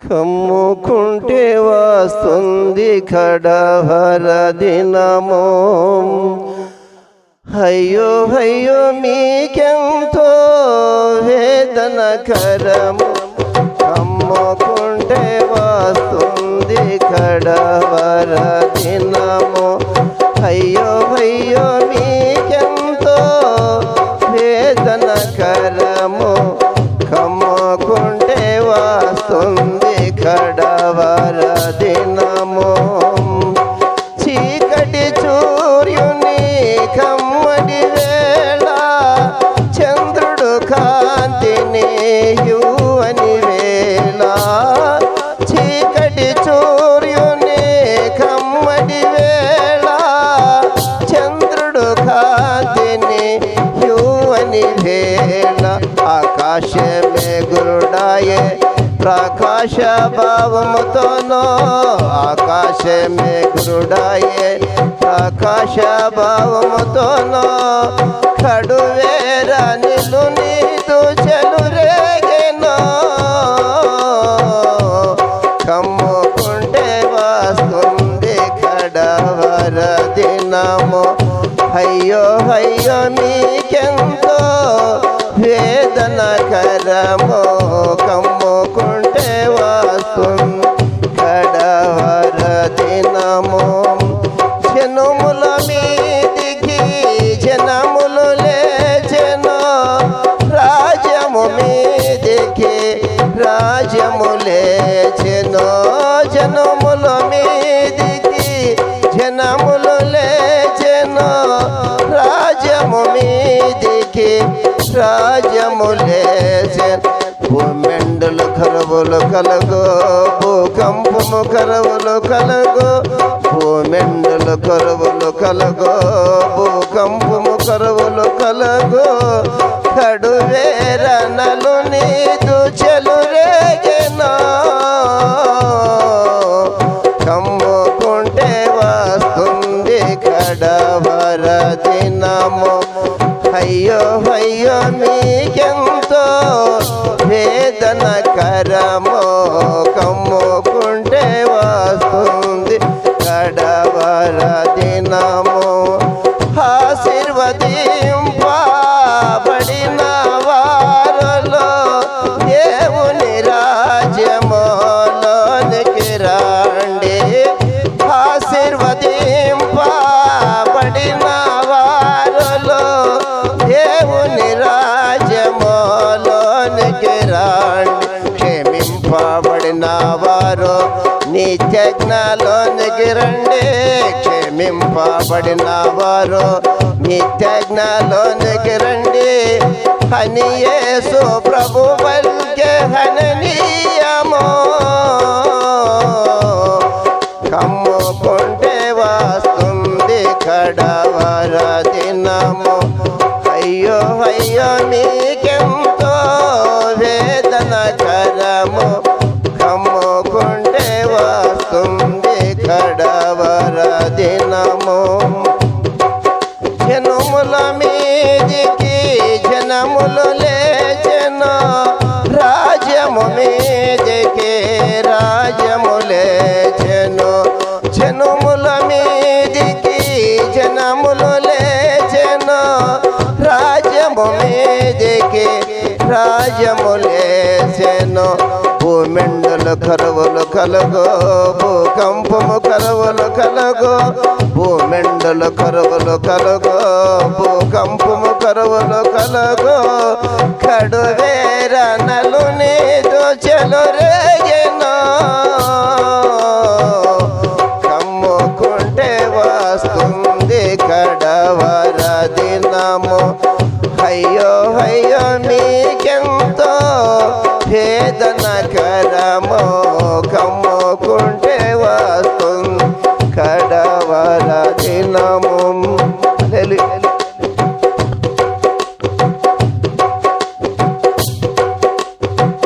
కమ్ముకుంటే వస్తుంది కడవర దినము. అయ్యో అయ్యో మీకెంతో వేదనకరము. కమ్ముకుంటే వస్తుంది కడవర దినము. అయ్యో అయ్యో మీకెంతో వేదనకరము. కమ్ముకుంటే వస్తుంది కడవర దినము. చీకటి సూర్యుని కమ్మడి వేళ చంద్రుడు కాంతిని యువని వేళ. చీకటి సూర్యుని కమ్మడి వేళ చంద్రుడు కాంతిని యువని వేళ. ఆకాశమే గురుడాయే ప్రకాశ భావముతోనో. ఆకాశమే గురుడాయే ప్రకాశ భావముతోనో. కడువేర నిలు నీదు చెలురేగెనో. కమ్ముకుంటే వస్తుంది కడవర దినము. అయ్యో అయ్యో మీకెంతో వేదనకరము. కమ్ముకుంటే వస్తుంది కడవర దినము. జనముల మీదికి జనములు లేచెను. రాజ్యము మీదికి రాజ్యము లేచెను. జనముల మీదికి జనములు లేచెను. రాజ్యము మీదికి రాజ్యము లేచెను. భూమెండులు కరువులు కలుగు. భూకంపము కరువులు కలుగు. భూమెండులు కరువులు కలుగు. భూకంపము కరువులు కలుగు. కడువేర నలు నీదు చెలురేగెనో. కమ్ముకుంటే వస్తుంది కడవర దినము. అయ్యో అయ్యో మీకెంతో వేదనకరము. కమ్ముకుంటే వస్తుంది కడవర దినము. ఆశీర్వదింపబడిన వారులో దేవుని రాజ్యములోనికి రండి. ఆశీర్వదింపబడిన వారులో దేవుని రాజ్యములోనికి రండి. క్షమింపబడిన వారు నిత్యజ్ఞలోనికి రండి. క్షమింపబడిన వారు నిత్యజ్ఞలోనికి రండి అని యేసు ప్రభు పలికే హననీయము. కమ్ముకుంటే వస్తుంది కడవర దినము. అయ్యో అయ్యో మీకెంతో వేదనకరము. కమ్ముకుంటే వస్తుంది కడవర దినము. జనముల మీదికి జనములు లేచెను. రాజ్యము మీదికి రాజ్యము లేచెను. జనముల మీదికి జనములు లేచెను. రాజ్యము మీదికి రాజ్యము లేచెను. భూమెండులు కరువులు కలుగు. భూకంపము కరువులు కలుగు. భూమెండులు కరువులు కలుగు. భూకంపము కరువులు కలుగు. కడువేర నలు నీదు చెలురేగెనో. కమ్ముకుంటే వస్తుంది కడవర